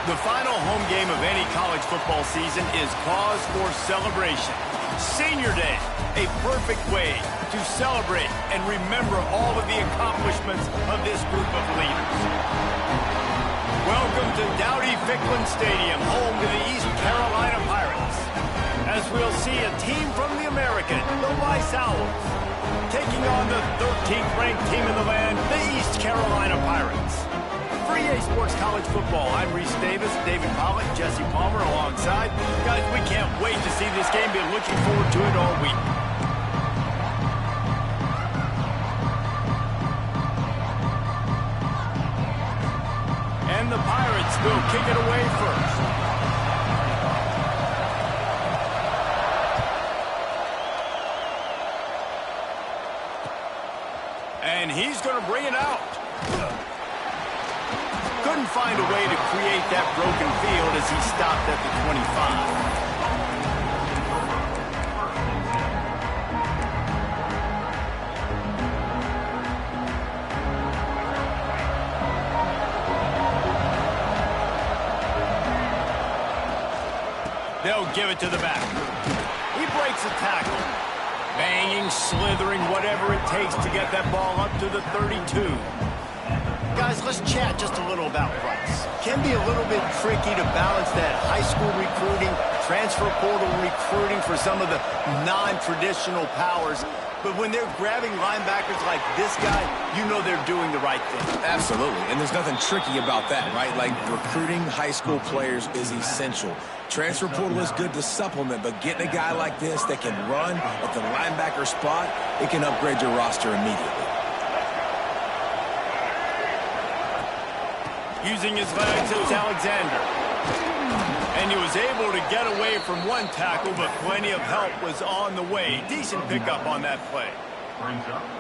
The final home game of any college football season is cause for celebration. Senior Day, a perfect way to celebrate and remember all of the accomplishments of this group of leaders. Welcome to Dowdy-Ficklin Stadium, home to the East Carolina Pirates, as we'll see a team from the American, the Rice Owls, taking on the 13th ranked team in the land, the East Carolina Pirates. For EA Sports College Football, I'm Reese Davis, David Pollock, Jesse Palmer alongside. Guys, we can't wait to see this game. Been looking forward to it all week. And the Pirates will kick it away first. And he's going to bring it out. Couldn't find a way to create that broken field as he stopped at the 25. They'll give it to the back. He breaks a tackle. Banging, slithering, whatever it takes to get that ball up to the 32. Guys, let's chat just a little about Rice. Can be a little bit tricky to balance that high school recruiting, transfer portal recruiting for some of the non-traditional powers. But when they're grabbing linebackers like this guy, you know they're doing the right thing. Absolutely, and there's nothing tricky about that, right? Like, recruiting high school players is essential. Transfer portal is good to supplement, but getting a guy like this that can run at the linebacker spot, it can upgrade your roster immediately. Using his legs, it was Alexander. And he was able to get away from one tackle, but plenty of help was on the way. Decent pickup on that play.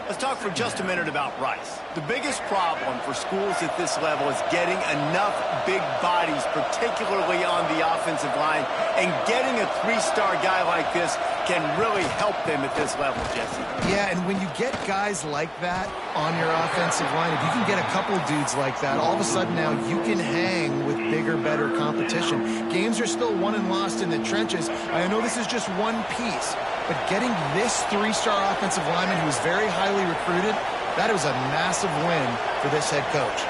Let's talk for just a minute about Rice. The biggest problem for schools at this level is getting enough big bodies, particularly on the offensive line, and getting a three-star guy like this can really help them at this level, Jesse. Yeah, and when you get guys like that on your offensive line, if you can get a couple dudes like that, all of a sudden now you can hang with bigger, better competition. Games are still won and lost in the trenches. I know this is just one piece, but getting this three-star offensive lineman who is very highly recruited, that was a massive win for this head coach.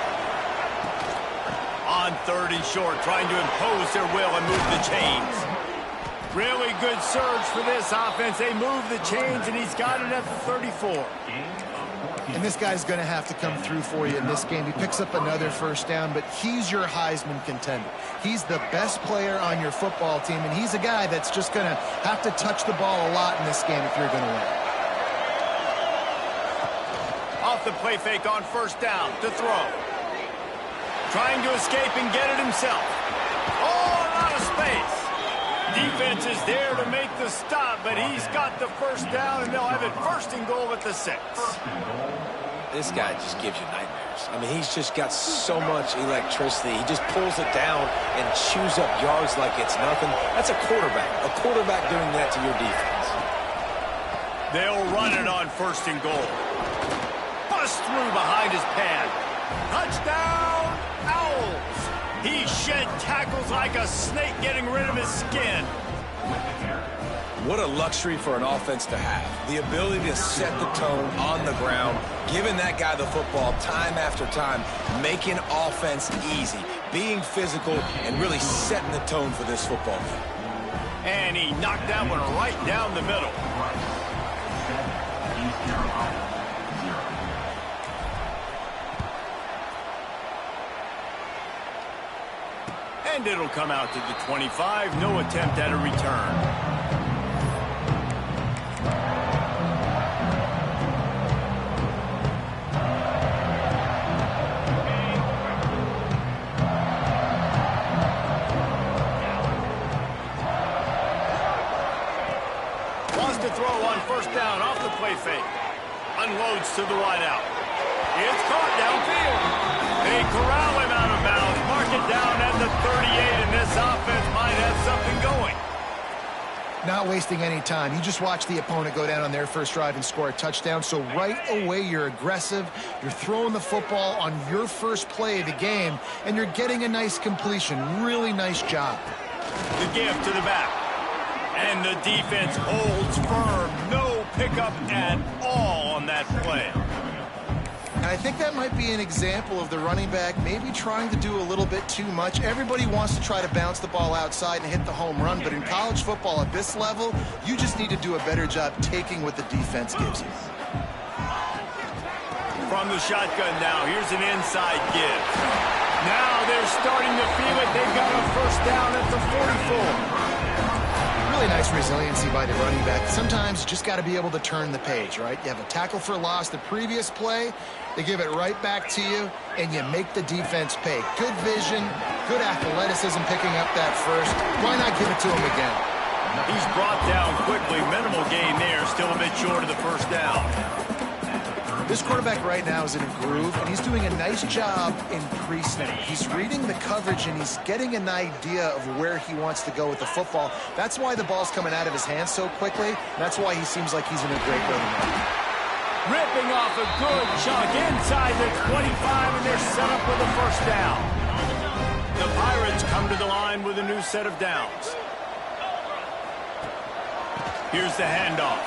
On 3rd and short, trying to impose their will and move the chains. Really good surge for this offense. They move the chains, and he's got it at the 34. And this guy's going to have to come through for you in this game. He picks up another first down, but he's your Heisman contender. He's the best player on your football team, and he's a guy that's just going to have to touch the ball a lot in this game if you're going to win. Off the play fake on 1st down to throw. Trying to escape and get it himself. Oh, a lot of space. Defense is there to make the stop, but he's got the 1st down, and they'll have it 1st and goal at the 6. This guy just gives you nightmares. I mean, he's just got so much electricity. He just pulls it down and chews up yards like it's nothing. That's a quarterback. A quarterback doing that to your defense. They'll run it on 1st and goal. Bust through behind his pad. Touchdown, Owls. He shed tackles like a snake getting rid of his skin. What a luxury for an offense to have. The ability to set the tone on the ground, giving that guy the football time after time, making offense easy, being physical, and really setting the tone for this football game. And he knocked that one right down the middle. And it'll come out to the 25. No attempt at a return. Wants to throw on 1st down off the play fake. Unloads to the wide out. It's caught downfield. They corral him out of bounds. Mark it down at the 38, and this offense might have something going. Not wasting any time. You just watch the opponent go down on their first drive and score a touchdown. So right away, you're aggressive. You're throwing the football on your first play of the game, and you're getting a nice completion. Really nice job. The give to the back. And the defense holds firm. No pickup at all on that play. And I think that might be an example of the running back maybe trying to do a little bit too much. Everybody wants to try to bounce the ball outside and hit the home run, but in college football at this level, you just need to do a better job taking what the defense gives you. From the shotgun now, here's an inside give. Now they're starting to feel it. They've got a first down at the 44. Really nice resiliency by the running back. Sometimes you just got to be able to turn the page, right? You have a tackle for loss the previous play, they give it right back to you, and you make the defense pay. Good vision, good athleticism picking up that first. Why not give it to him again? He's brought down quickly. Minimal gain there, still a bit short of the first down. This quarterback right now is in a groove, and he's doing a nice job in pre-snap. He's reading the coverage, and he's getting an idea of where he wants to go with the football. That's why the ball's coming out of his hands so quickly. That's why he seems like he's in a great way now. Ripping off a good chunk inside the 25, and they're set up with a first down. The Pirates come to the line with a new set of downs. Here's the handoff.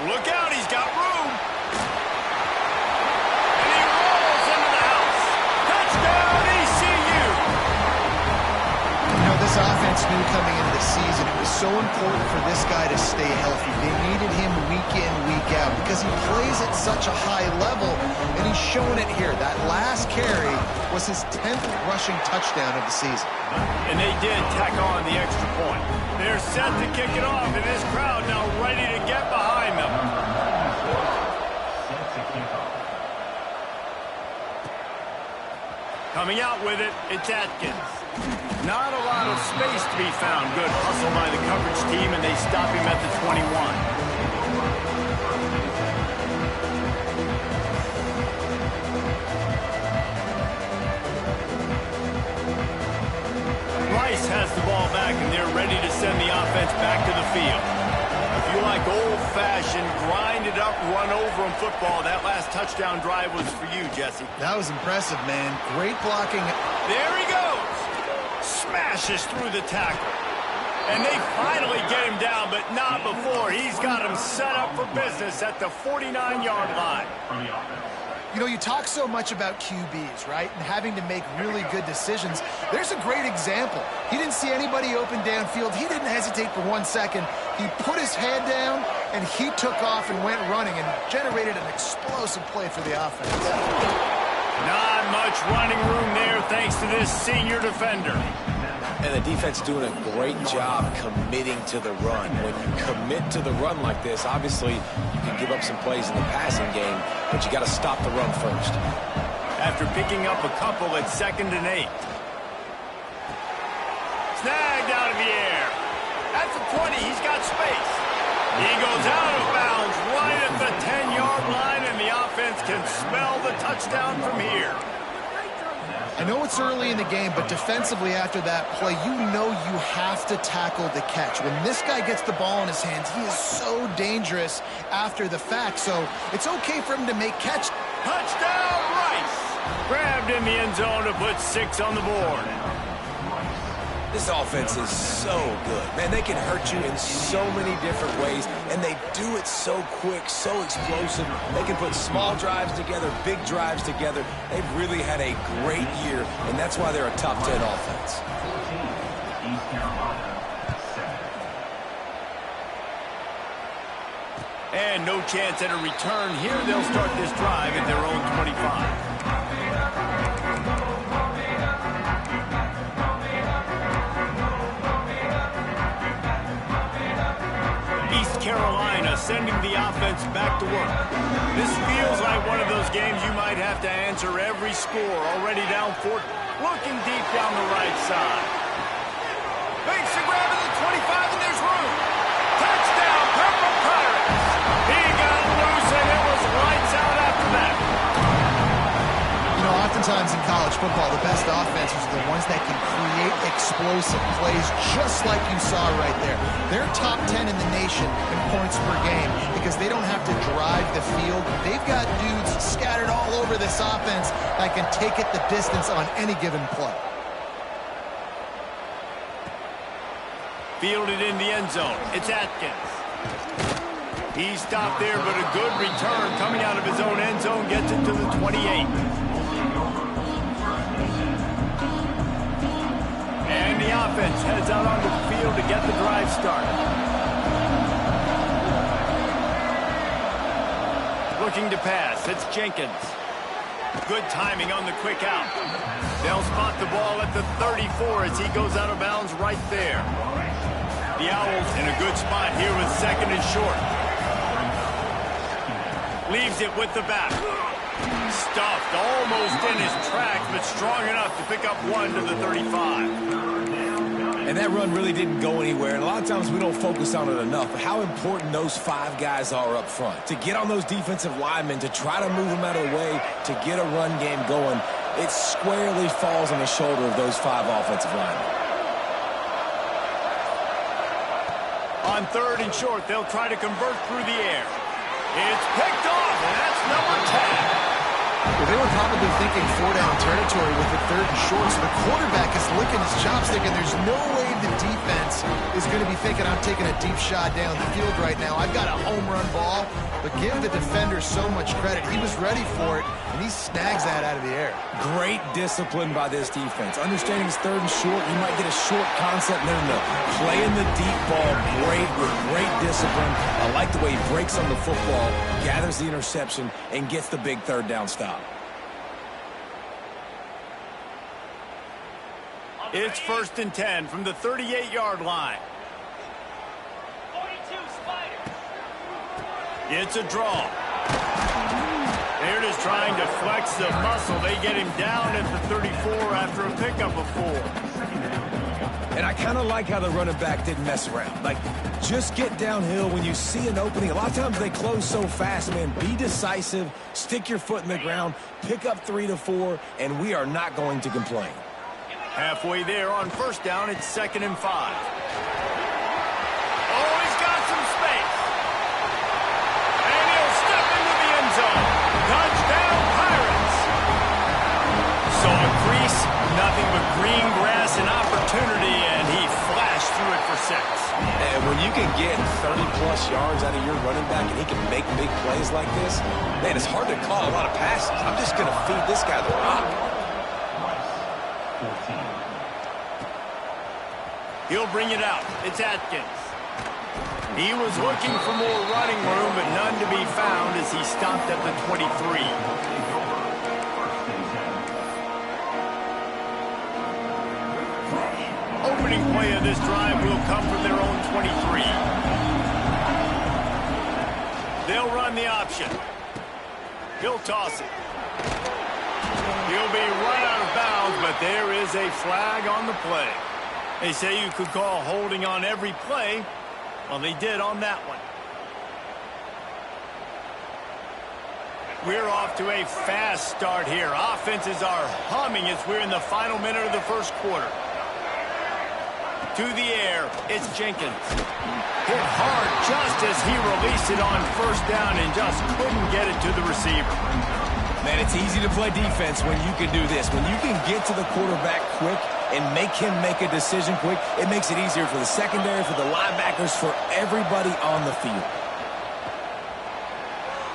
Look out, he's got room. This offense knew coming into the season it was so important for this guy to stay healthy. They needed him week in, week out because he plays at such a high level, and he's showing it here. That last carry was his 10th rushing touchdown of the season. And they did tack on the extra point. They're set to kick it off, and this crowd now ready to get behind them. Coming out with it, it's Atkins. Not a lot of space to be found. Good hustle by the coverage team, and they stop him at the 21. Rice has the ball back, and they're ready to send the offense back to the field. If you like old-fashioned, grind-it-up, run-over-'em football, that last touchdown drive was for you, Jesse. That was impressive, man. Great blocking. There he goes. Smashes through the tackle. And they finally get him down, but not before. He's got him set up for business at the 49-yard line. You know, you talk so much about QBs, right, and having to make really good decisions. There's a great example. He didn't see anybody open downfield. He didn't hesitate for 1 second. He put his head down, and he took off and went running and generated an explosive play for the offense. Not much running room there thanks to this senior defender. And the defense doing a great job committing to the run. When you commit to the run like this, obviously you can give up some plays in the passing game, but you got to stop the run first. After picking up a couple at 2nd and 8. Snagged out of the air. At the 20, he's got space. He goes out of bounds right at the 10-yard line, and the offense can smell the touchdown from here. I know it's early in the game, but defensively after that play, you know you have to tackle the catch. When this guy gets the ball in his hands, he is so dangerous after the fact, so it's okay for him to make catch. Touchdown, Rice! Grabbed in the end zone to put 6 on the board. This offense is so good. Man, they can hurt you in so many different ways, and they do it so quick, so explosive. They can put small drives together, big drives together. They've really had a great year, and that's why they're a top 10 offense. And no chance at a return here. They'll start this drive at their own 25. Carolina sending the offense back to work. This feels like one of those games you might have to answer every score. Already down 4, looking deep down the right side. Makes the grab at the 25, and there's room. Touchdown, Purple Pirates. He got loose, and it was lights out after that. You know, oftentimes in college football, the best offenses are the ones that can create explosive explosive plays just like you saw right there. They're top 10 in the nation in points per game because they don't have to drive the field. They've got dudes scattered all over this offense that can take it the distance on any given play. Fielded in the end zone. It's Atkins. He stopped there, but a good return coming out of his own end zone gets it to the 28. And the offense heads out onto the field to get the drive started. Looking to pass. It's Jenkins. Good timing on the quick out. They'll spot the ball at the 34 as he goes out of bounds right there. The Owls in a good spot here with second and short. Leaves it with the back. Stuffed almost in his tracks, but strong enough to pick up one to the 35. And that run really didn't go anywhere. And a lot of times we don't focus on it enough. But how important those 5 guys are up front. To get on those defensive linemen, to try to move them out of the way, to get a run game going, it squarely falls on the shoulder of those 5 offensive linemen. On third and short, they'll try to convert through the air. It's picked off, and that's number 10. Well, they were probably thinking 4-down territory with the third and short, so the quarterback is licking his chops thinking there's no way the defense is going to be thinking I'm taking a deep shot down the field right now. I've got a home run ball, but give the defender so much credit. He was ready for it, and he snags that out of the air. Great discipline by this defense. Understanding it's third and short, you might get a short concept. No. Playing the deep ball great with great discipline. I like the way he breaks on the football, gathers the interception, and gets the big third down stop. It's first and 10 from the 38-yard line. 42 Spider. It's a draw. They're just trying to flex the muscle. They get him down at the 34 after a pickup of 4. And I kind of like how the running back didn't mess around. Like, just get downhill when you see an opening. A lot of times they close so fast, man. Be decisive, stick your foot in the ground, pick up 3 to 4, and we are not going to complain. Halfway there on first down, it's 2nd and 5. Oh, he's got some space. And he'll step into the end zone. Touchdown, Pirates. Saw a crease, nothing but green grass and opportunity, and he flashed through it for 6. And when you can get 30-plus yards out of your running back and he can make big plays like this, man, it's hard to call a lot of passes. I'm just going to feed this guy the rock. He'll bring it out. It's Atkins. He was looking for more running room, but none to be found as he stopped at the 23. Opening play of this drive will come from their own 23. They'll run the option. He'll toss it. He'll be run out of bounds, but there is a flag on the play. They say you could call holding on every play. Well, they did on that one. We're off to a fast start here. Offenses are humming as we're in the final minute of the first quarter. To the air, it's Jenkins. Hit hard just as he released it on first down and just couldn't get it to the receiver. Man, it's easy to play defense when you can do this. When you can get to the quarterback quick and make him make a decision quick, it makes it easier for the secondary, for the linebackers, for everybody on the field.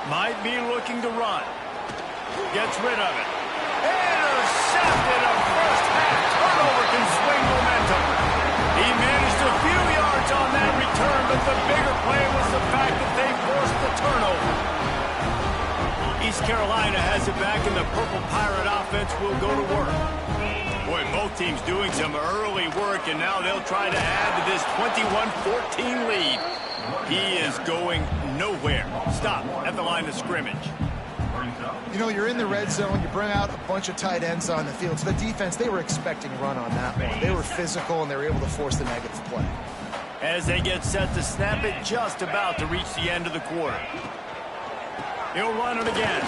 Might be looking to run. Gets rid of it. Intercepted. A first-half turnover can swing momentum. He managed a few yards on that return, but the bigger play was the fact that they forced the turnover. East Carolina has it back, and the Purple Pirate offense will go to work. Boy, both teams doing some early work, and now they'll try to add to this 21-14 lead. He is going nowhere. Stop at the line of scrimmage. You know, you're in the red zone. You bring out a bunch of tight ends on the field. So the defense, they were expecting run on that one. They were physical, and they were able to force the negative play. As they get set to snap it, just about to reach the end of the quarter. He'll run it again.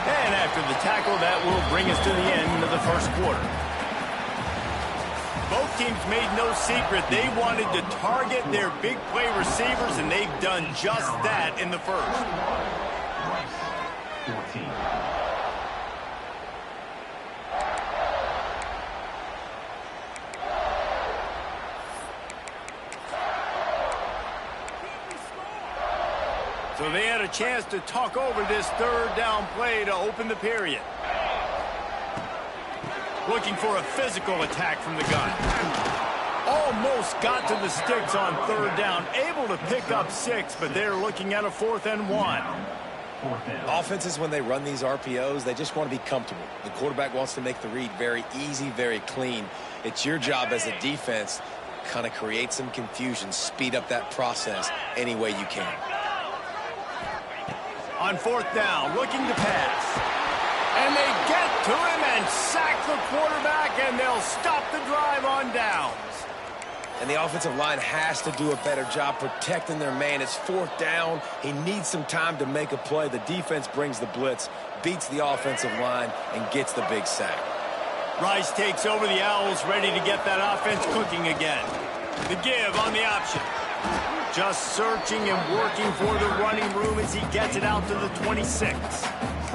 And after the tackle, that will bring us to the end of the first quarter. Both teams made no secret they wanted to target their big play receivers, and they've done just that in the first. 14. So they had a chance to talk over this third down play to open the period. Looking for a physical attack from the gun. Almost got to the sticks on third down. Able to pick up 6, but they're looking at a 4th and 1. Offenses, when they run these RPOs, they just want to be comfortable. The quarterback wants to make the read very easy, very clean. It's your job as a defense to kind of create some confusion, speed up that process any way you can. On 4th down, looking to pass. And they get to him and sack the quarterback, and they'll stop the drive on downs. And the offensive line has to do a better job protecting their man. It's 4th down. He needs some time to make a play. The defense brings the blitz, beats the offensive line, and gets the big sack. Rice takes over the Owls, ready to get that offense cooking again. The give on the option. Just searching and working for the running room as he gets it out to the 26.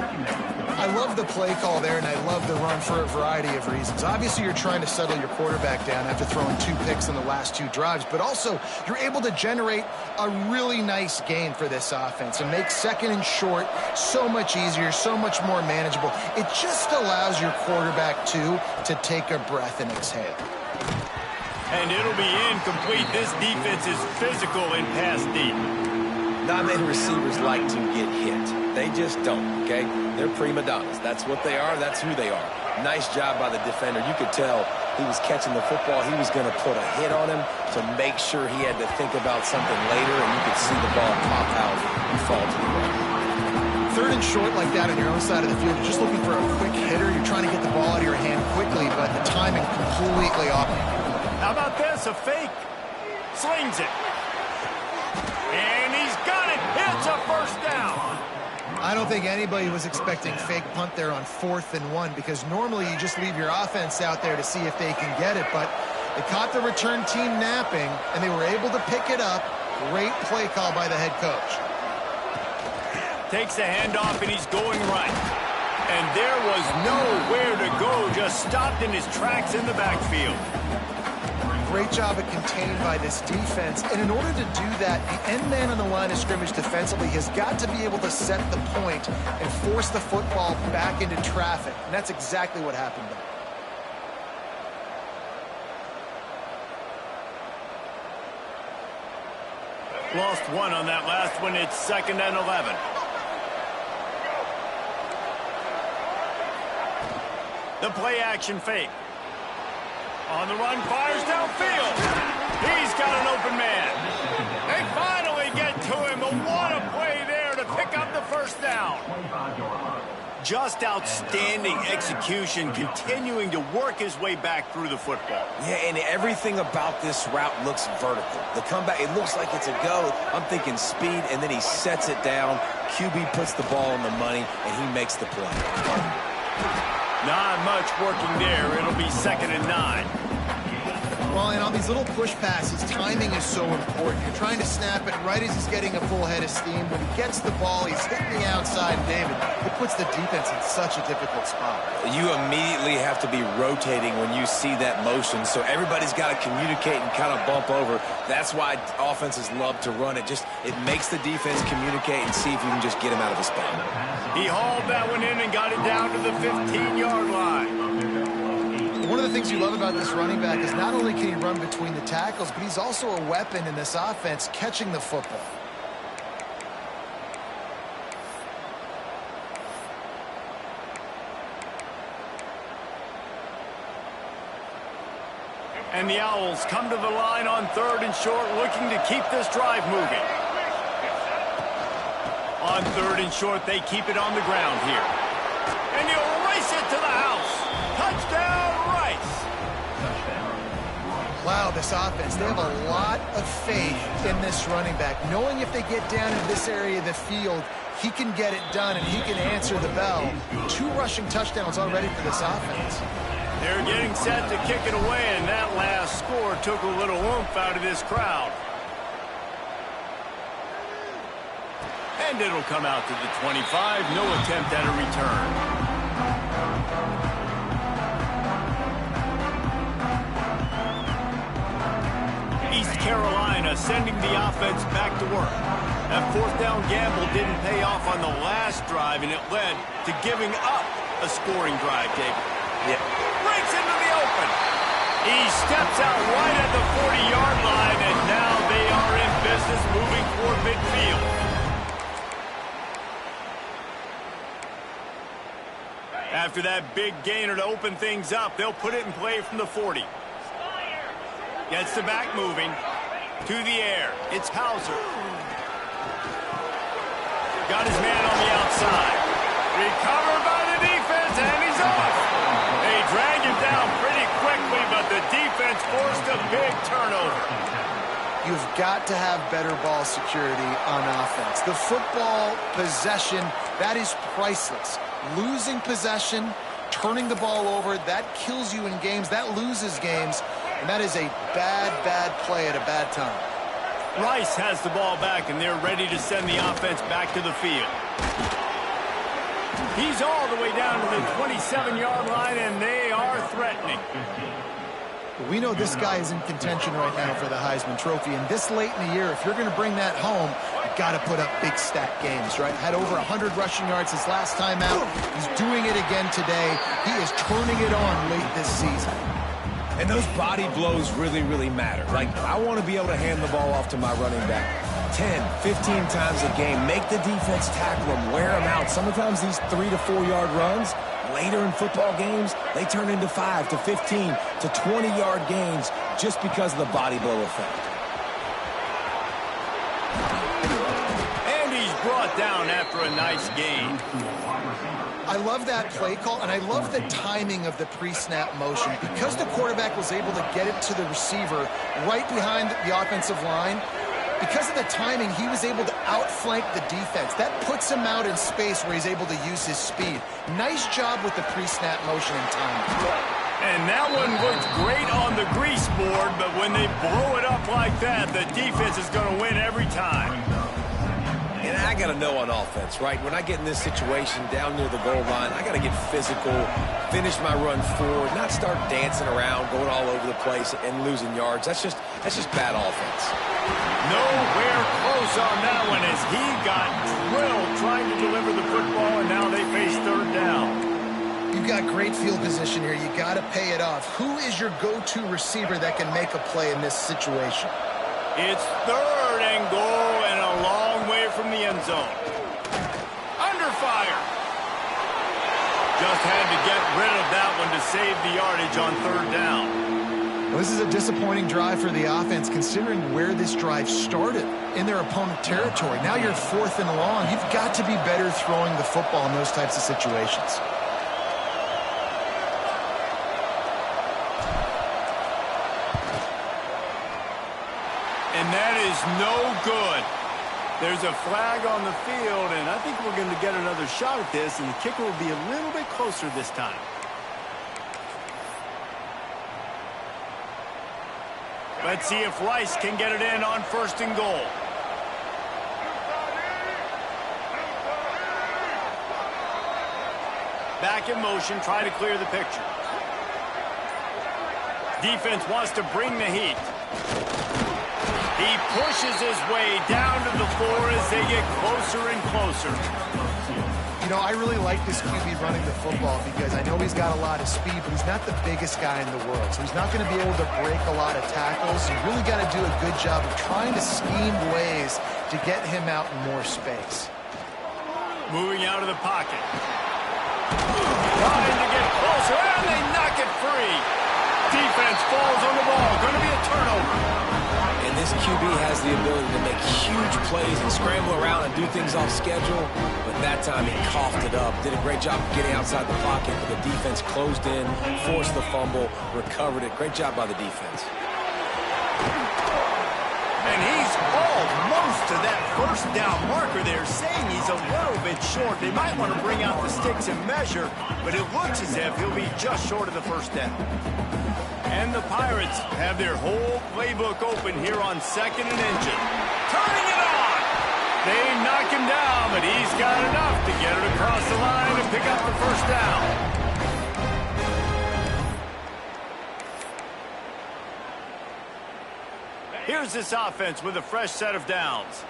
I love the play call there, and I love the run for a variety of reasons. Obviously, you're trying to settle your quarterback down after throwing 2 picks in the last 2 drives, but also you're able to generate a really nice gain for this offense and make 2nd and short so much easier, so much more manageable. It just allows your quarterback, too, to take a breath and exhale. And it'll be incomplete. This defense is physical in pass deep. Not many receivers like to get hit. They just don't, okay? They're prima donnas. That's what they are. That's who they are. Nice job by the defender. You could tell he was catching the football. He was going to put a hit on him to make sure he had to think about something later, and you could see the ball pop out and fall to the ground. 3rd and short like that on your own side of the field, you're just looking for a quick hitter. You're trying to get the ball out of your hand quickly, but the timing completely off. How about this? A fake. Slings it. And he's got it. It's a 1st down. I don't think anybody was expecting fake punt there on 4th and 1, because normally you just leave your offense out there to see if they can get it, but they caught the return team napping, and they were able to pick it up. Great play call by the head coach. Takes the handoff, and he's going right. And there was nowhere to go, just stopped in his tracks in the backfield. Great job of containing by this defense. And in order to do that, the end man on the line of scrimmage defensively has got to be able to set the point and force the football back into traffic. And that's exactly what happened there. Lost 1 on that last one. It's 2nd and 11. The play action fake. On the run, fires downfield. He's got an open man. They finally get to him, but what a play there to pick up the 1st down. Just outstanding execution, continuing to work his way back through the football. Yeah, and everything about this route looks vertical. The comeback, it looks like it's a go. I'm thinking speed, and then he sets it down. QB puts the ball on the money, and he makes the play. Not much working there. It'll be 2nd and 9. Well, and on these little push passes, timing is so important. You're trying to snap it right as he's getting a full head of steam. When he gets the ball, he's hitting the outside, and David, it puts the defense in such a difficult spot. You immediately have to be rotating when you see that motion, so everybody's got to communicate and kind of bump over. That's why offenses love to run it. It makes the defense communicate and see if you can just get him out of a spot. He hauled that one in and got it down to the 15-yard line. One of the things you love about this running back is not only can he run between the tackles, but he's also a weapon in this offense catching the football. And the Owls come to the line on 3rd and short, looking to keep this drive moving. On 3rd and short, they keep it on the ground here. And he'll race it to the house. Touchdown, Rice. Wow, this offense, they have a lot of faith in this running back, knowing if they get down in this area of the field, he can get it done and he can answer the bell. 2 rushing touchdowns already for this offense. They're getting set to kick it away, and that last score took a little oomph out of this crowd. And it'll come out to the 25. No attempt at a return. East Carolina sending the offense back to work. That fourth down gamble didn't pay off on the last drive, and it led to giving up a scoring drive, David. Yeah. Breaks into the open. He steps out right at the 40-yard line, and now they are in business moving toward midfield. After that big gainer to open things up, they'll put it in play from the 40. Gets the back moving. To the air. It's Hauser. Got his man on the outside. Recovered by the defense, and he's off. They drag him down pretty quickly, but the defense forced a big turnover. You've got to have better ball security on offense. The football possession, that is priceless. Losing possession, turning the ball over, that kills you in games. That loses games. And that is a bad, bad play at a bad time. Rice has the ball back, and they're ready to send the offense back to the field. He's all the way down to the 27-yard line, and they are threatening. We know this guy is in contention right now for the Heisman Trophy, and this late in the year, if you're going to bring that home, you've got to put up big stat games, right? Had over 100 rushing yards his last time out. He's doing it again today. He is turning it on late this season. And those body blows really, really matter. Like, I want to be able to hand the ball off to my running back 10, 15 times a game. Make the defense tackle him, wear him out. Sometimes these 3 to 4 yard runs, later in football games, they turn into 5 to 15 to 20-yard gains just because of the body blow effect. And he's brought down after a nice gain. I love that play call, and I love the timing of the pre-snap motion. Because the quarterback was able to get it to the receiver right behind the offensive line, because of the timing, he was able to outflank the defense. That puts him out in space where he's able to use his speed. Nice job with the pre-snap motion and timing. And that one looked great on the grease board, but when they blow it up like that, the defense is going to win every time. And I got to know on offense, right? When I get in this situation down near the goal line, I got to get physical, finish my run forward, not start dancing around, going all over the place and losing yards. That's just bad offense. Nowhere close on that one as he got drilled trying to deliver the football, and now they face third down. You've got great field position here. You got to pay it off. Who is your go-to receiver that can make a play in this situation? It's third and goal and a long way from the end zone. Under fire. Just had to get rid of that one to save the yardage on third down. Well, this is a disappointing drive for the offense considering where this drive started in their opponent territory. Now you're fourth and long. You've got to be better throwing the football in those types of situations. And that is no good. There's a flag on the field, and I think we're going to get another shot at this, and the kicker will be a little bit closer this time. Let's see if Rice can get it in on first and goal. Back in motion, try to clear the picture. Defense wants to bring the heat. He pushes his way down to the floor as they get closer and closer. You know, I really like this QB running the football because I know he's got a lot of speed, but he's not the biggest guy in the world. So he's not going to be able to break a lot of tackles. You really got to do a good job of trying to scheme ways to get him out in more space. Moving out of the pocket. Trying to get closer, and they knock it free. Defense falls on the ball. Going to be a turnover. And this QB has the ability to make huge plays and scramble around and do things off schedule. But that time he coughed it up. Did a great job of getting outside the pocket, but the defense closed in, forced the fumble, recovered it. Great job by the defense. And he's almost to that first down marker there, saying he's a little bit short. They might want to bring out the sticks and measure, but it looks as if he'll be just short of the first down. And the Pirates have their whole playbook open here on 2nd and inches. Turning it on! They knock him down, but he's got enough to get it across the line and pick up the first down. Here's this offense with a fresh set of downs.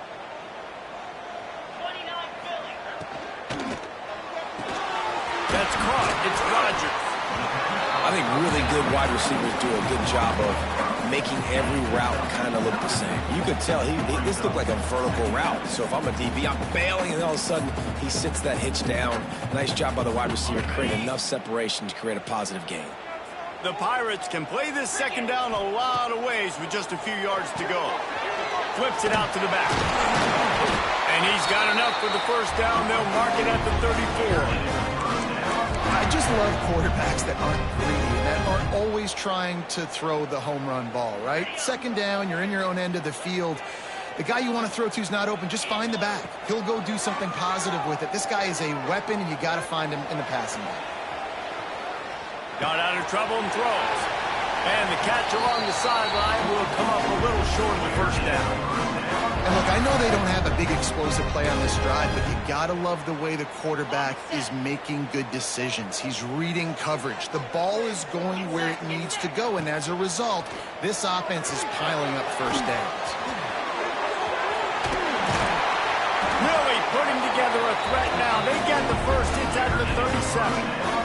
That's caught. It's Rodgers. I think really good wide receivers do a good job of making every route kind of look the same. You could tell this looked like a vertical route. So if I'm a DB, I'm bailing, and all of a sudden he sits that hitch down. Nice job by the wide receiver, creating enough separation to create a positive gain. The Pirates can play this second down a lot of ways with just a few yards to go. Flips it out to the back. And he's got enough for the first down. They'll mark it at the 34. I just love quarterbacks that aren't greedy, that aren't always trying to throw the home run ball, right? Second down, you're in your own end of the field. The guy you want to throw to is not open. Just find the back. He'll go do something positive with it. This guy is a weapon, and you got to find him in the passing game. Got out of trouble and throws. And the catch along the sideline will come up a little short of the first down. And look, I know they don't have a big explosive play on this drive, but you got to love the way the quarterback is making good decisions. He's reading coverage. The ball is going where it needs to go, and as a result, this offense is piling up first downs. Really putting together a threat now. They get the first. It's at the 37.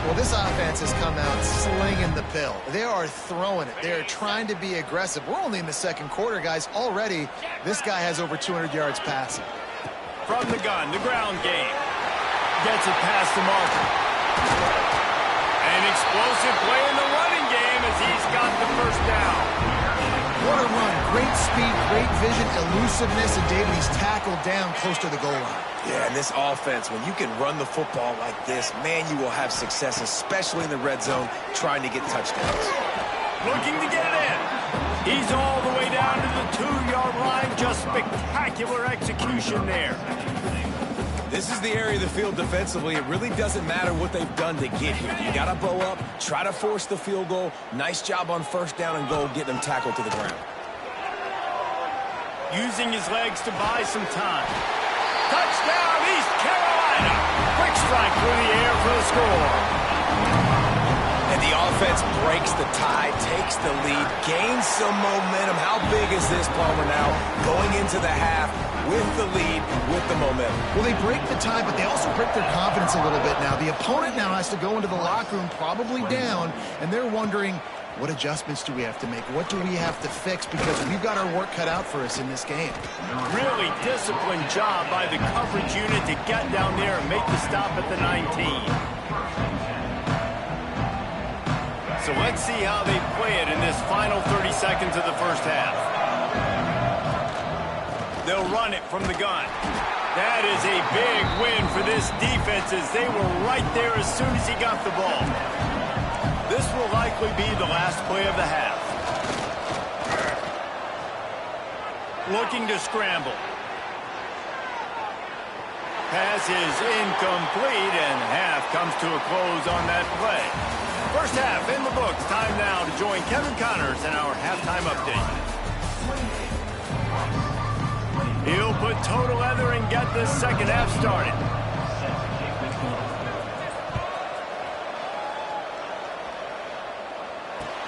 Well, this offense has come out slinging the pill. They are throwing it. They are trying to be aggressive. We're only in the second quarter, guys. Already, this guy has over 200 yards passing. From the gun, the ground game. Gets it past the marker. An explosive play in the running game as he's got the first down. What a run. Great speed, great vision, elusiveness, and David, he's tackled down close to the goal line. Yeah, and this offense, when you can run the football like this, man, you will have success, especially in the red zone, trying to get touchdowns. Looking to get it in. He's all the way down to the 2-yard line. Just spectacular execution there. This is the area of the field defensively. It really doesn't matter what they've done to get here. You got to bow up, try to force the field goal. Nice job on first down and goal, getting them tackled to the ground. Using his legs to buy some time. Touchdown, East Carolina. Quick strike through the air for the score. And the offense breaks the tie, takes the lead, gains some momentum. How big is this, Palmer, now? Going into the half with the lead, with the momentum. Well, they break the tie, but they also break their confidence a little bit now. The opponent now has to go into the locker room probably down, and they're wondering, what adjustments do we have to make? What do we have to fix? Because we've got our work cut out for us in this game. Really disciplined job by the coverage unit to get down there and make the stop at the 19. So let's see how they play it in this final 30 seconds of the first half. They'll run it from the gun. That is a big win for this defense as they were right there as soon as he got the ball. This will likely be the last play of the half. Looking to scramble. Pass is incomplete, and half comes to a close on that play. First half in the books. Time now to join Kevin Connors in our halftime update. He'll put toe to leather and get this second half started.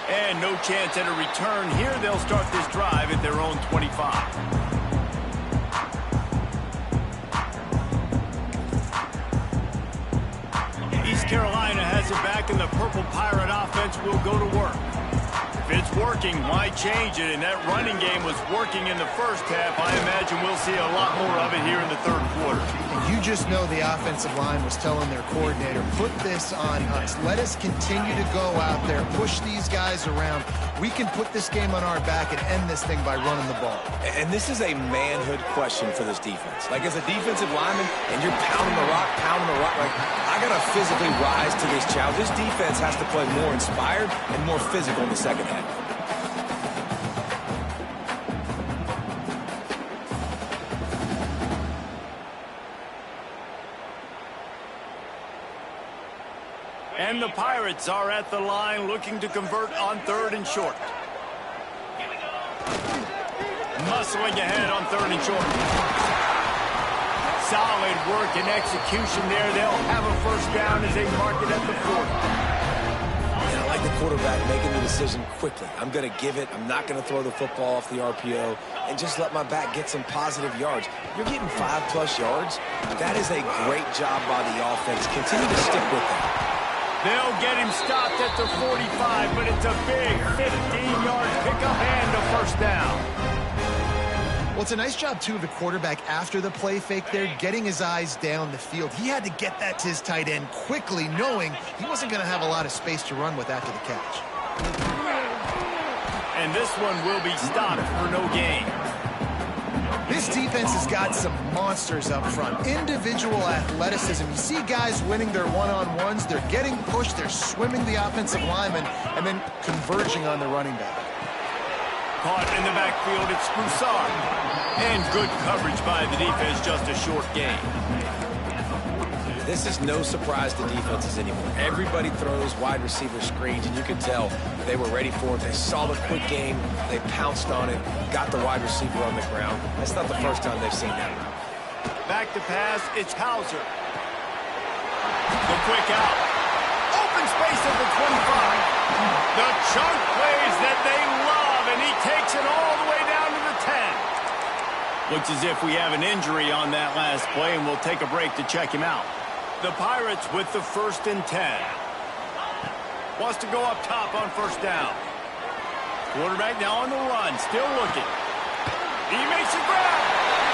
And no chance at a return here. They'll start this drive at their own 25. East Carolina has it back, and the Purple Pirate offense will go to work. If it's working, why change it? And that running game was working in the first half. I imagine we'll see a lot more of it here in the third quarter. You just know the offensive line was telling their coordinator, put this on us. Let us continue to go out there, push these guys around. We can put this game on our back and end this thing by running the ball. And this is a manhood question for this defense. Like, as a defensive lineman, and you're pounding the rock, like, I got to physically rise to this challenge. This defense has to play more inspired and more physical in the second half. And the Pirates are at the line looking to convert on 3rd and short. Muscling ahead on 3rd and short. Solid work and execution there. They'll have a first down as they mark it at the 40. And I like the quarterback making the decision quickly. I'm going to give it. I'm not going to throw the football off the RPO and just let my back get some positive yards. You're getting 5+ yards. That is a great job by the offense. Continue to stick with that. They'll get him stopped at the 45, but it's a big 15-yard pickup and a first down. Well, it's a nice job, too, of the quarterback after the play fake there, getting his eyes down the field. He had to get that to his tight end quickly, knowing he wasn't going to have a lot of space to run with after the catch. And this one will be stopped for no gain. This defense has got some monsters up front. Individual athleticism. You see guys winning their one-on-ones. They're getting pushed. They're swimming the offensive lineman and then converging on the running back. Caught in the backfield, it's Broussard. And good coverage by the defense, just a short gain. This is no surprise to defenses anymore. Everybody throws wide receiver screens, and you can tell they were ready for it. They saw the quick game. They pounced on it, got the wide receiver on the ground. That's not the first time they've seen that. Back to pass, it's Hauser. The quick out. Open space at the 25. The chunk plays that they love, and he takes it all the way down to the 10. Looks as if we have an injury on that last play, and we'll take a break to check him out. The Pirates with the 1st and 10. Wants to go up top on first down. Quarterback now on the run, still looking. He makes a grab,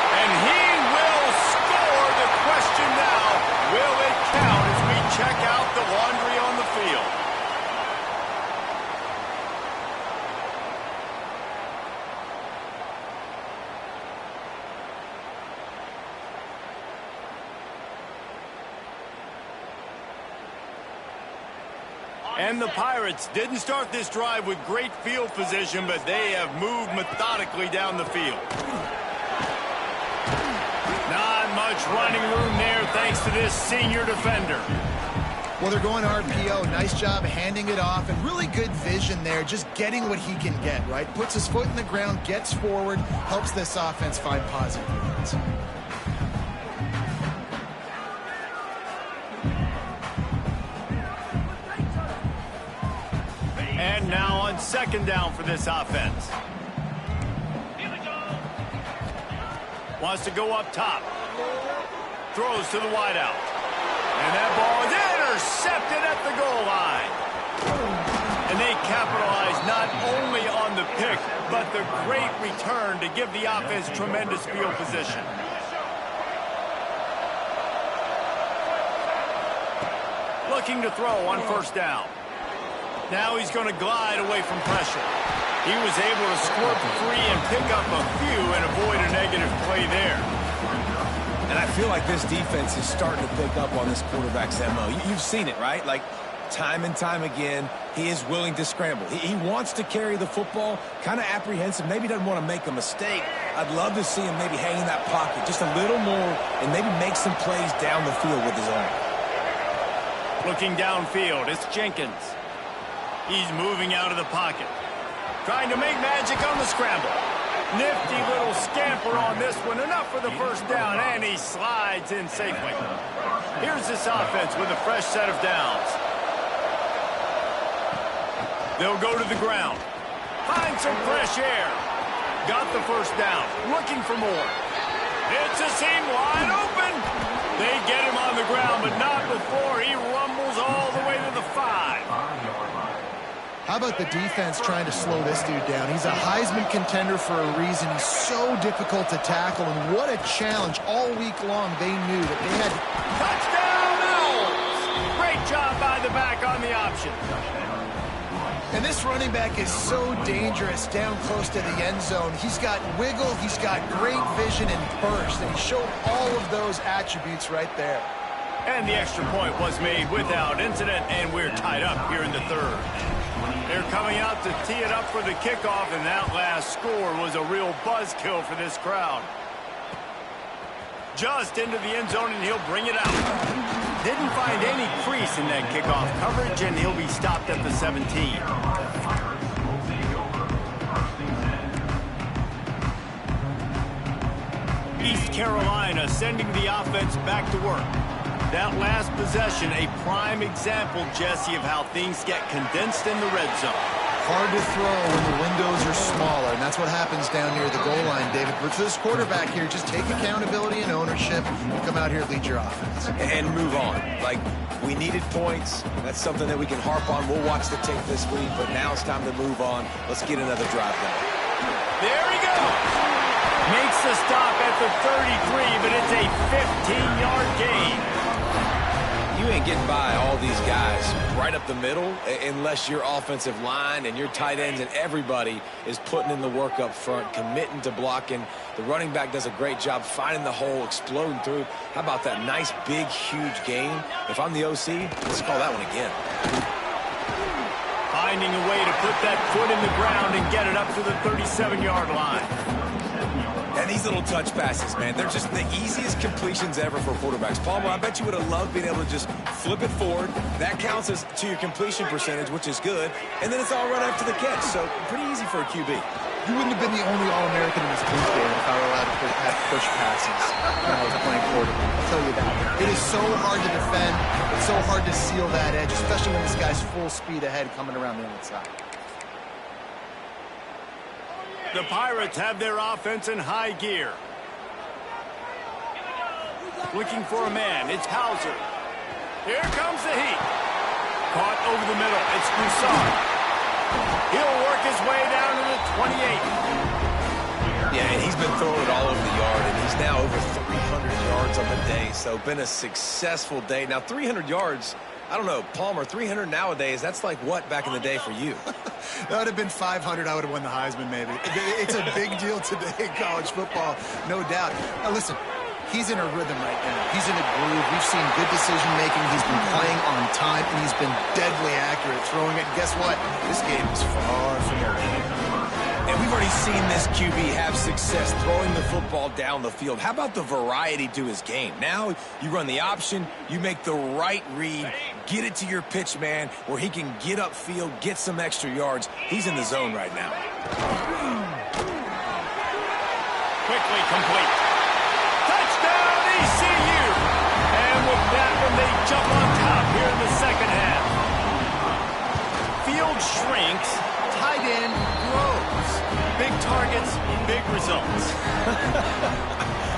and he will score. The question now, will it count as we check out the laundry on the field? And the Pirates didn't start this drive with great field position, but they have moved methodically down the field. Not much running room there thanks to this senior defender. Well, they're going RPO. Nice job handing it off, and really good vision there, just getting what he can get, right? Puts his foot in the ground, gets forward, helps this offense find positive yards. And now on 2nd down for this offense. Wants to go up top. Throws to the wideout. And that ball is intercepted at the goal line. And they capitalize not only on the pick, but the great return to give the offense tremendous field position. Looking to throw on first down. Now he's going to glide away from pressure. He was able to squirt free and pick up a few and avoid a negative play there. And I feel like this defense is starting to pick up on this quarterback's MO. You've seen it, right? Like, time and time again, he is willing to scramble. He wants to carry the football, kind of apprehensive, maybe doesn't want to make a mistake. I'd love to see him maybe hang in that pocket just a little more and maybe make some plays down the field with his arm. Looking downfield, it's Jenkins. He's moving out of the pocket. Trying to make magic on the scramble. Nifty little scamper on this one. Enough for the first down, and he slides in safely. Here's this offense with a fresh set of downs. They'll go to the ground. Find some fresh air. Got the first down. Looking for more. It's a seam wide open. They get him on the ground, but not before he rumbles all the way to the 5. How about the defense trying to slow this dude down? He's a Heisman contender for a reason. He's so difficult to tackle, and what a challenge all week long. They knew that they had... Touchdown, Owls! Great job by the back on the option. And this running back is so dangerous down close to the end zone. He's got wiggle, he's got great vision and burst, and he showed all of those attributes right there. And the extra point was made without incident, and we're tied up here in the 3rd. They're coming out to tee it up for the kickoff, and that last score was a real buzzkill for this crowd. Just into the end zone, and he'll bring it out. Didn't find any crease in that kickoff coverage, and he'll be stopped at the 17. East Carolina sending the offense back to work. That last possession, a prime example, Jesse, of how things get condensed in the red zone. Hard to throw when the windows are smaller, and that's what happens down near the goal line, David. But for this quarterback here, just take accountability and ownership and come out here and lead your offense. And move on. Like, we needed points. That's something that we can harp on. We'll watch the tape this week, but now it's time to move on. Let's get another drive going. There he goes. Makes the stop at the 33, but it's a 15-yard gain. You ain't getting by all these guys right up the middle unless your offensive line and your tight ends and everybody is putting in the work up front, committing to blocking. The running back does a great job finding the hole, exploding through. How about that nice, big, huge gain? If I'm the OC, let's call that one again. Finding a way to put that foot in the ground and get it up to the 37-yard line. And these little touch passes, man, they're just the easiest completions ever for quarterbacks. Palmer, I bet you would have loved being able to just flip it forward. That counts as to your completion percentage, which is good. And then it's all run after the catch, so pretty easy for a QB. You wouldn't have been the only All-American in this booth game if I were allowed to push passes when I was playing quarterback. I'll tell you that. It is so hard to defend. It's so hard to seal that edge, especially when this guy's full speed ahead coming around the outside. The Pirates have their offense in high gear. Looking for a man. It's Hauser. Here comes the heat. Caught over the middle. It's Broussard. He'll work his way down to the 28. Yeah, and he's been throwing it all over the yard, and he's now over 300 yards on the day, so been a successful day. Now, 300 yards, I don't know, Palmer, 300 nowadays, that's like what back in the day for you? That would have been 500. I would have won the Heisman, maybe. It's a big deal today in college football, no doubt. Now, listen, he's in a rhythm right now. He's in a groove. We've seen good decision-making. He's been playing on time, and he's been deadly accurate throwing it. And guess what? This game is far from over. And we've already seen this QB have success throwing the football down the field. How about the variety to his game? Now you run the option, you make the right read, get it to your pitch man where he can get upfield, get some extra yards. He's in the zone right now. Quickly complete. Touchdown ECU! And with that one, they jump on top here in the second half. Field shrinks, tight end grows. Big targets, big results.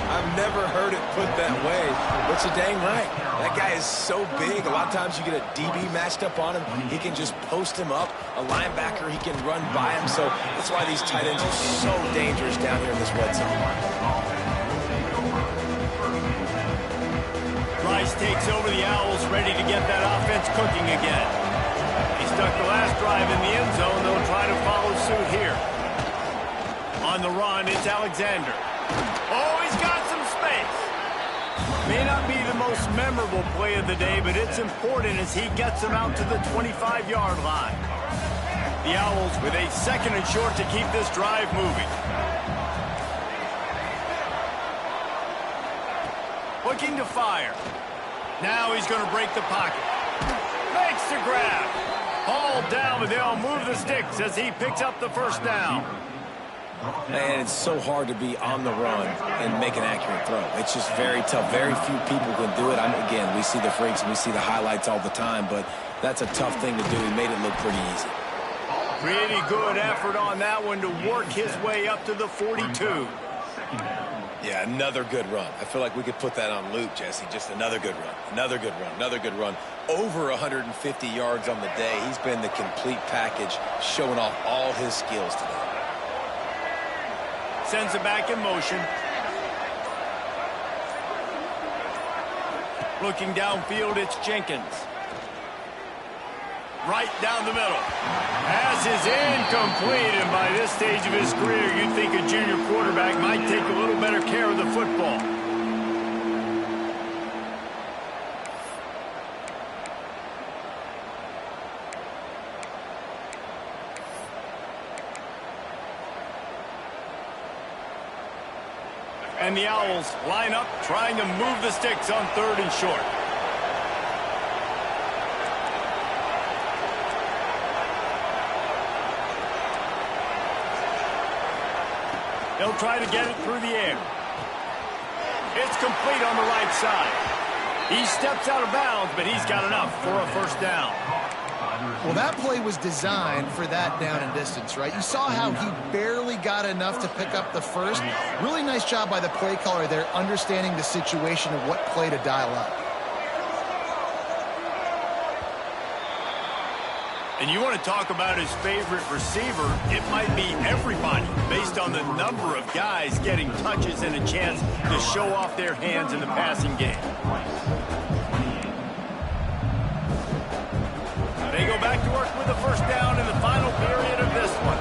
I've never heard it put that way, but you're dang right. That guy is so big. A lot of times you get a DB matched up on him. He can just post him up. A linebacker, he can run by him. So that's why these tight ends are so dangerous down here in this red zone. Rice takes over the Owls, ready to get that offense cooking again. He stuck the last drive in the end zone. They'll try to follow suit here. On the run, it's Alexander. Oh, he's got some space. May not be the most memorable play of the day, but it's important as he gets them out to the 25-yard line. The Owls with a second and short to keep this drive moving. Looking to fire. Now he's going to break the pocket. Makes the grab. Hauled down, but they'll move the sticks as he picks up the first down. Man, it's so hard to be on the run and make an accurate throw. It's just very tough. Very few people can do it. Again, we see the freaks and we see the highlights all the time, but that's a tough thing to do. He made it look pretty easy. Pretty good effort on that one to work his way up to the 42. Yeah, another good run. I feel like we could put that on loop, Jesse. Just another good run, another good run, another good run. Over 150 yards on the day. He's been the complete package, showing off all his skills today. Sends it back in motion. Looking downfield, it's Jenkins. Right down the middle. Pass is incomplete, and by this stage of his career, you'd think a junior quarterback might take a little better care of the football. And the Owls line up, trying to move the sticks on third and short. He'll try to get it through the air. It's complete on the right side. He steps out of bounds, but he's got enough for a first down. Well, that play was designed for that down and distance, right? You saw how he barely got enough to pick up the first. Really nice job by the play caller there, understanding the situation of what play to dial up. And you want to talk about his favorite receiver, it might be everybody based on the number of guys getting touches and a chance to show off their hands in the passing game. They go back to work with the first down in the final period of this one.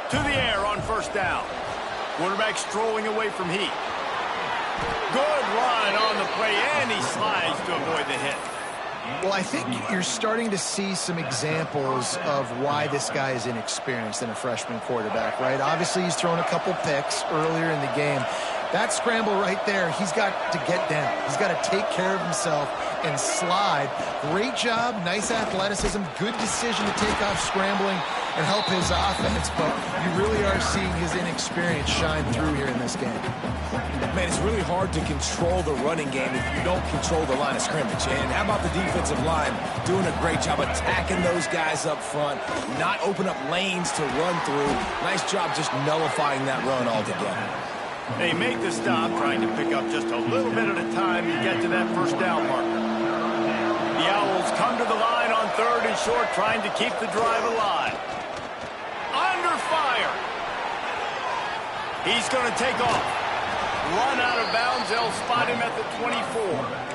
To the air on first down. Quarterback strolling away from heat. Good run on the play, and he slides to avoid the hit. Well, I think you're starting to see some examples of why this guy is inexperienced in a freshman quarterback, right? Obviously, he's thrown a couple picks earlier in the game. That scramble right there, he's got to get down. He's got to take care of himself and slide. Great job, nice athleticism, good decision to take off scrambling and help his offense, but you really are seeing his inexperience shine through here in this game. Man, it's really hard to control the running game if you don't control the line of scrimmage. And how about the defensive line doing a great job attacking those guys up front, not open up lanes to run through. Nice job just nullifying that run altogether. They make the stop, trying to pick up just a little bit at a time to get to that first down marker. The Owls come to the line on third and short, trying to keep the drive alive. Under fire. He's going to take off. Run out of bounds. They'll spot him at the 24.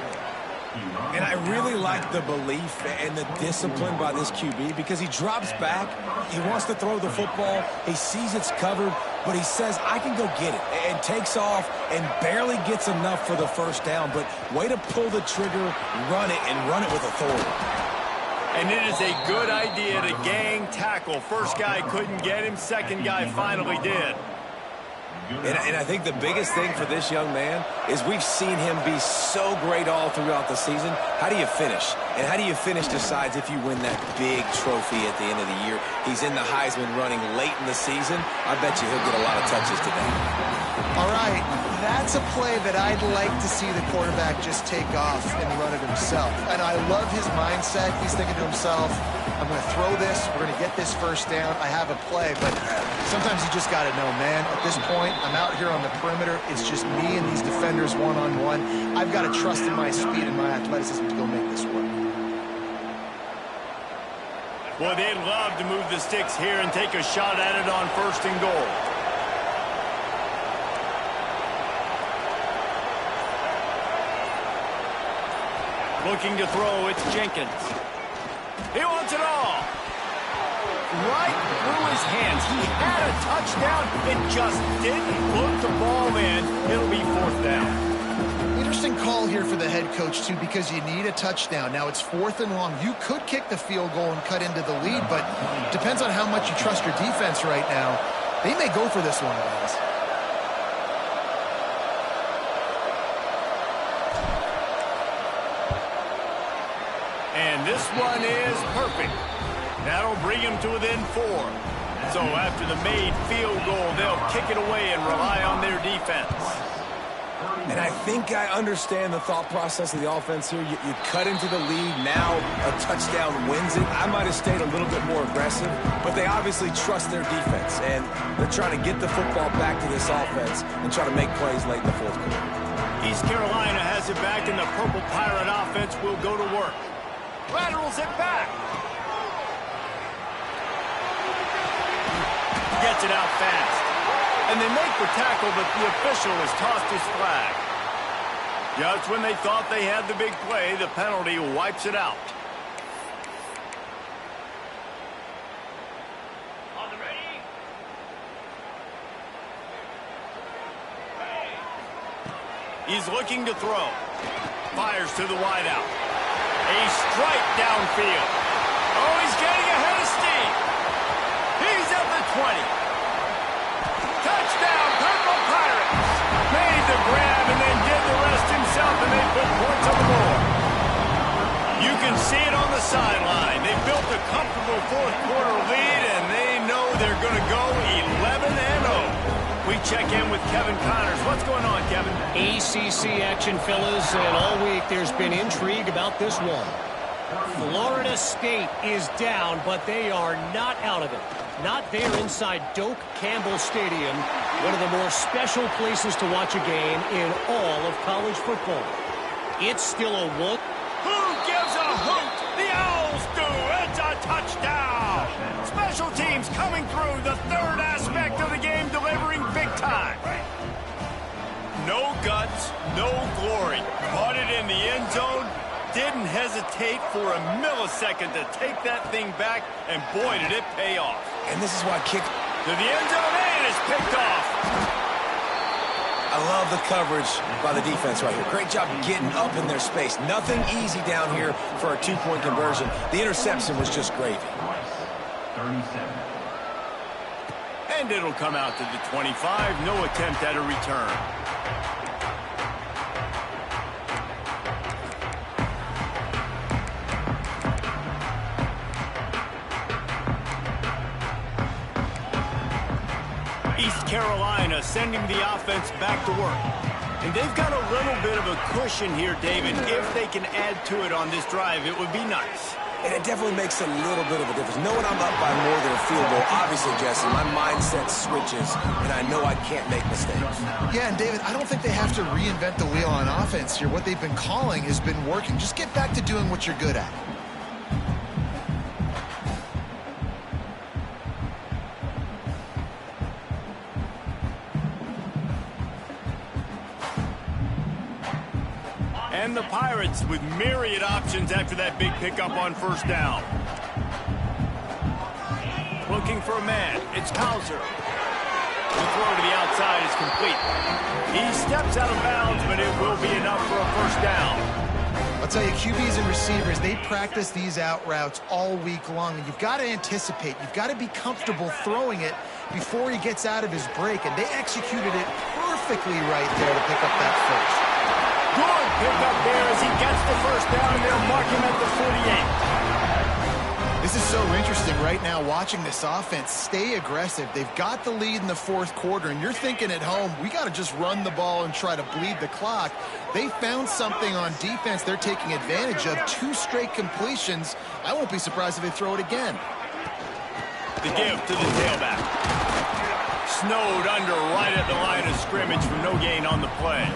And I really like the belief and the discipline by this QB because he drops back, he wants to throw the football, he sees it's covered, but he says, I can go get it, and takes off and barely gets enough for the first down, but way to pull the trigger, run it, and run it with authority. And it is a good idea to gang tackle. First guy couldn't get him, second guy finally did. And I think the biggest thing for this young man is we've seen him be so great all throughout the season. How do you finish? And how do you finish decides if you win that big trophy at the end of the year. He's in the Heisman running late in the season. I bet you he'll get a lot of touches today. All right, that's a play that I'd like to see the quarterback just take off and run it himself. And I love his mindset. He's thinking to himself, I'm going to throw this. We're going to get this first down. I have a play, but sometimes you just got to know, man, at this point, I'm out here on the perimeter. It's just me and these defenders one-on-one. I've got to trust in my speed and my athleticism to go make this work. Boy, they'd love to move the sticks here and take a shot at it on first and goal. Looking to throw, it's Jenkins. He wants it all. Right through his hands. He had a touchdown and just didn't put the ball in. It'll be fourth down. Interesting call here for the head coach, too, because you need a touchdown. Now, it's fourth and long. You could kick the field goal and cut into the lead, but depends on how much you trust your defense right now. They may go for this one, guys. And this one is perfect. That'll bring him to within 4. So after the made field goal, they'll kick it away and rely on their defense. And I think I understand the thought process of the offense here. You cut into the lead. Now a touchdown wins it. I might have stayed a little bit more aggressive, but they obviously trust their defense, and they're trying to get the football back to this offense and try to make plays late in the fourth quarter. East Carolina has it back, and the Purple Pirate offense will go to work. Laterals it back. Gets it out fast. And they make the tackle, but the official has tossed his flag. Just when they thought they had the big play, the penalty wipes it out. On the ready? He's looking to throw. Fires to the wideout. A strike downfield. Oh, he's getting ahead of steam. He's at the 20. Touchdown, Purple Pirates. Made the grab and then did the rest himself, and they put points on the board. You can see it on the sideline. They built a comfortable fourth-quarter lead, and they know they're going to go 11-0. We check in with Kevin Connors. What's going on, Kevin? ACC action, fellas, and all week there's been intrigue about this one. Florida State is down, but they are not out of it. Not there inside Doak Campbell Stadium, one of the more special places to watch a game in all of college football. It's still a one. Who gives a hoot? The Owls do. It's a touchdown. Special teams coming through, the third aspect of the game, delivering big time. No guts, no glory. Caught it in the end zone. Didn't hesitate for a millisecond to take that thing back, and boy, did it pay off. And this is why kick To the end zone, and it's picked off. I love the coverage by the defense right here. Great job getting up in their space. Nothing easy down here for a two-point conversion. The interception was just gravy. And it'll come out to the 25. No attempt at a return. East Carolina sending the offense back to work. And they've got a little bit of a cushion here, David. If they can add to it on this drive, it would be nice. And it definitely makes a little bit of a difference. Knowing I'm up by more than a field goal, obviously, Jesse, my mindset switches, and I know I can't make mistakes. Yeah, and David, I don't think they have to reinvent the wheel on offense here. What they've been calling has been working. Just get back to doing what you're good at. And the Pirates with myriad options after that big pickup on first down. Looking for a man. It's Hauser. The throw to the outside is complete. He steps out of bounds, but it will be enough for a first down. I'll tell you, QBs and receivers, they practice these out routes all week long. And you've got to anticipate. You've got to be comfortable throwing it before he gets out of his break. And they executed it perfectly right there to pick up that first. Good pick up there as he gets the first down, and they'll mark him at the 48. This is so interesting right now watching this offense stay aggressive. They've got the lead in the fourth quarter, and you're thinking at home, we got to just run the ball and try to bleed the clock. They found something on defense they're taking advantage of. 2 straight completions. I won't be surprised if they throw it again. The give to the tailback. Snowed under right at the line of scrimmage for no gain on the play.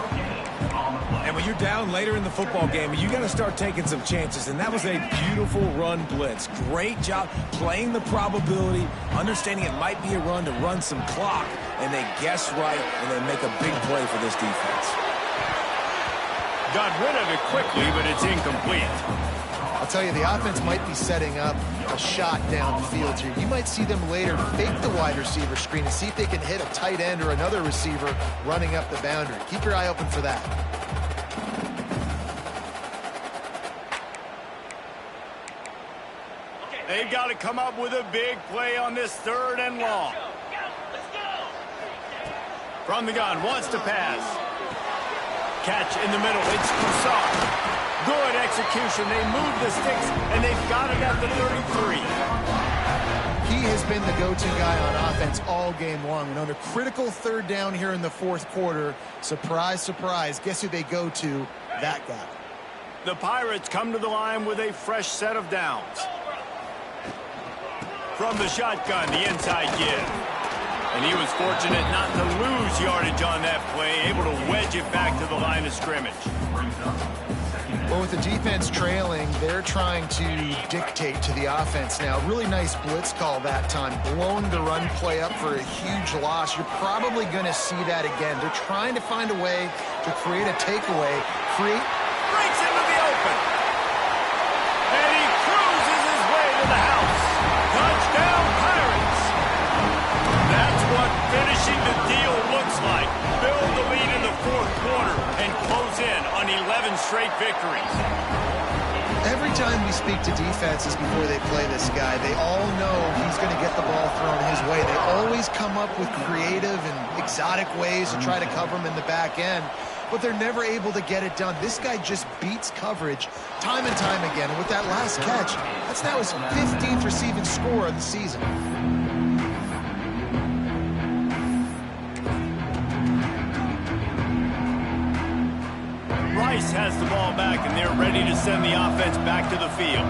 And when you're down later in the football game, you got to start taking some chances. And that was a beautiful run blitz. Great job playing the probability, understanding it might be a run to run some clock. And they guess right, and they make a big play for this defense. Got rid of it quickly, but it's incomplete. I'll tell you, the offense might be setting up a shot down the field here. You might see them later fake the wide receiver screen and see if they can hit a tight end or another receiver running up the boundary. Keep your eye open for that. They've got to come up with a big play on this 3rd and long. From the gun, wants to pass. Catch in the middle, it's Coussard. Good execution, they move the sticks, and they've got it at the 33. He has been the go-to guy on offense all game long. And on a critical 3rd down here in the fourth quarter, surprise, surprise, guess who they go to? That guy. The Pirates come to the line with a fresh set of downs. From the shotgun, the inside give. And he was fortunate not to lose yardage on that play, able to wedge it back to the line of scrimmage. Well, with the defense trailing, they're trying to dictate to the offense now. Really nice blitz call that time, blowing the run play up for a huge loss. You're probably going to see that again. They're trying to find a way to create a takeaway, breaks into the open. And he cruises his way to the house. Touchdown, Pirates. That's what finishing the deal looks like. Build the lead in the fourth quarter and close in on 11 straight victories. Every time we speak to defenses before they play this guy, they all know he's going to get the ball thrown his way. They always come up with creative and exotic ways to try to cover him in the back end. but they're never able to get it done. This guy just beats coverage time and time again. And with that last catch, that's now his 15th receiving score of the season. Rice has the ball back, and they're ready to send the offense back to the field.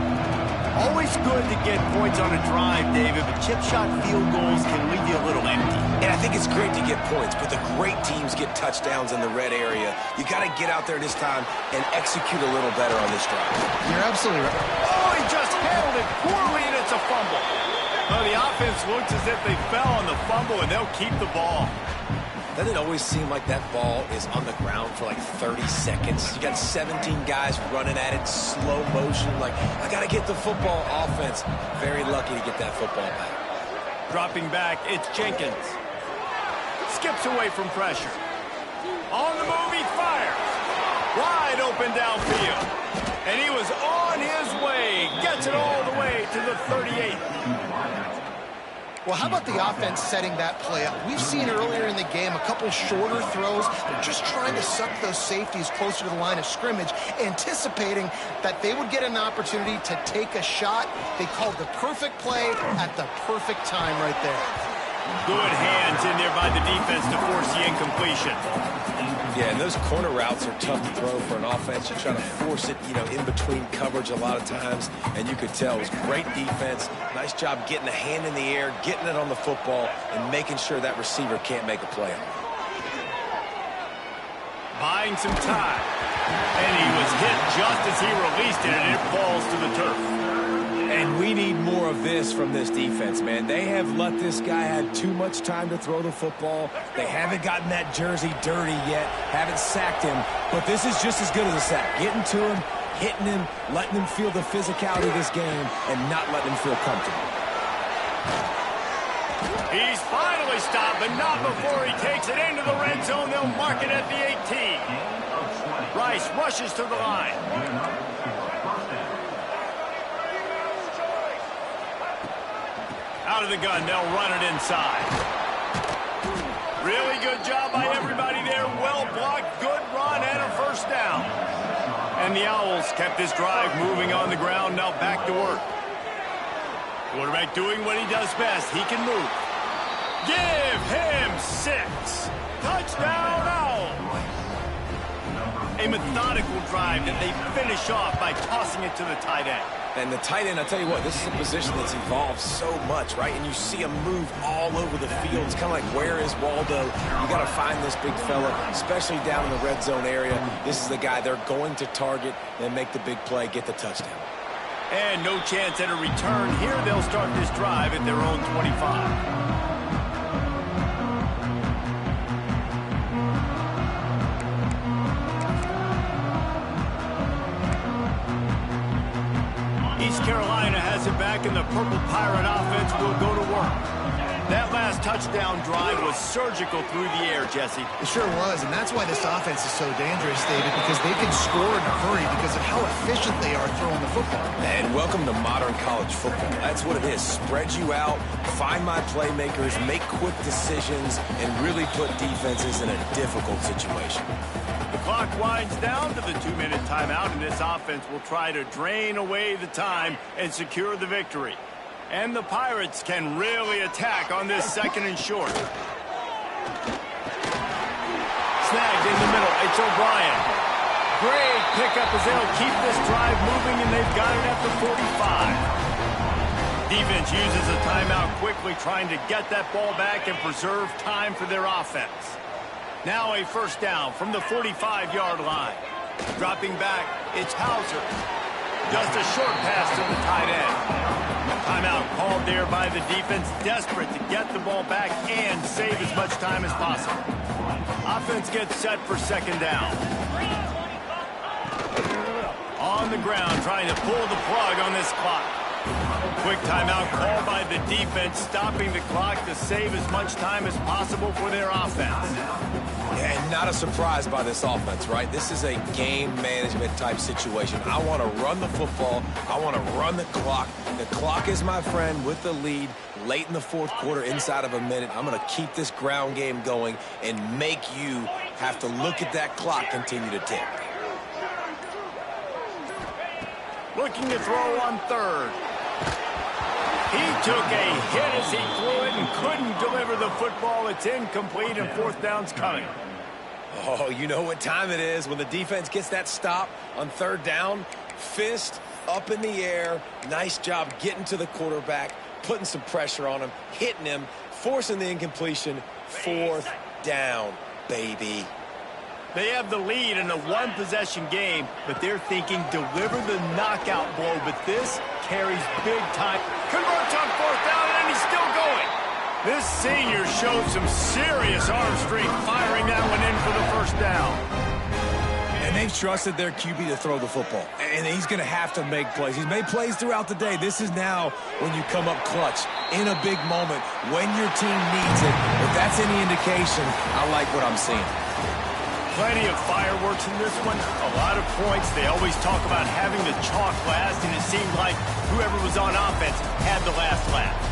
Always good to get points on a drive, David, but chip shot field goals can leave you a little empty. And I think it's great to get points, but the great teams get touchdowns in the red area. You got to get out there this time and execute a little better on this drive. You're absolutely right. Oh, he just handled it poorly, and it's a fumble. Well, the offense looks as if they fell on the fumble, and they'll keep the ball. Doesn't it always seem like that ball is on the ground for like 30 seconds? You got 17 guys running at it, slow motion. Like, I got to get the football. Offense, very lucky to get that football back. Dropping back, it's Jenkins. Skips away from pressure. On the move, he fires. Wide open downfield. And he was on his way. Gets it all the way to the 38. Well, how about the offense setting that play up? We've seen earlier in the game a couple shorter throws. They're just trying to suck those safeties closer to the line of scrimmage, anticipating that they would get an opportunity to take a shot. They called the perfect play at the perfect time right there. Good hands in there by the defense to force the incompletion. Yeah, and those corner routes are tough to throw for an offense. You try to force it, in between coverage a lot of times, and you could tell it was great defense. Nice job getting a hand in the air, getting it on the football, and making sure that receiver can't make a play on it. Buying some time. And he was hit just as he released it, and it falls to the turf. And we need more of this from this defense, man. They have let this guy have too much time to throw the football. They haven't gotten that jersey dirty yet, haven't sacked him, but this is just as good as a sack. Getting to him, hitting him, letting him feel the physicality of this game, and not letting him feel comfortable. He's finally stopped, but not before he takes it into the red zone. They'll mark it at the 18. Rice rushes to the line. Out of the gun, they'll run it inside. Really good job by everybody there. Well blocked, good run, and a first down. And the Owls kept this drive moving on the ground, now back to work. Quarterback doing what he does best. He can move. Give him 6. Touchdown, Owls. A methodical drive that they finish off by tossing it to the tight end. And the tight end, I'll tell you what, this is a position that's evolved so much, right? And you see him move all over the field. It's kind of like, where is Waldo? You got to find this big fella, especially down in the red zone area. This is the guy they're going to target and make the big play, get the touchdown. And no chance at a return. Here they'll start this drive at their own 25. East Carolina has it back, and the Purple Pirate offense will go to work. That last touchdown drive was surgical through the air, Jesse. It sure was, and that's why this offense is so dangerous, David, because they can score in a hurry because of how efficient they are throwing the football. And welcome to modern college football. That's what it is. Spread you out, find my playmakers, make quick decisions, and really put defenses in a difficult situation. The clock winds down to the 2-minute timeout, and this offense will try to drain away the time and secure the victory. And the Pirates can really attack on this 2nd and short. Snagged in the middle. It's O'Brien. Great pickup as they'll keep this drive moving, and they've got it at the 45. Defense uses a timeout quickly, trying to get that ball back and preserve time for their offense. Now a first down from the 45-yard line. Dropping back, it's Hauser. Just a short pass to the tight end. Timeout called there by the defense, desperate to get the ball back and save as much time as possible. Offense gets set for 2nd down. On the ground, trying to pull the plug on this clock. Quick timeout called by the defense, stopping the clock to save as much time as possible for their offense. Yeah, and not a surprise by this offense, right? This is a game management type situation. I want to run the football. I want to run the clock. The clock is my friend with the lead late in the 4th quarter, inside of a minute. I'm going to keep this ground game going and make you have to look at that clock continue to tick. Looking to throw on third. He took a hit as he threw it and couldn't deliver the football. It's incomplete and fourth down's coming. Oh, you know what time it is when the defense gets that stop on third down. Fist up in the air. Nice job getting to the quarterback, putting some pressure on him, hitting him, forcing the incompletion. Fourth down, baby. They have the lead in a one-possession game, but they're thinking deliver the knockout blow. But this carries big time. Converts on fourth down, and he's still going. This senior showed some serious arm strength firing that one in for the first down. And they've trusted their QB to throw the football. And he's going to have to make plays. He's made plays throughout the day. This is now when you come up clutch in a big moment when your team needs it. If that's any indication, I like what I'm seeing. Plenty of fireworks in this one. A lot of points. They always talk about having the chalk last, and it seemed like whoever was on offense had the last laugh.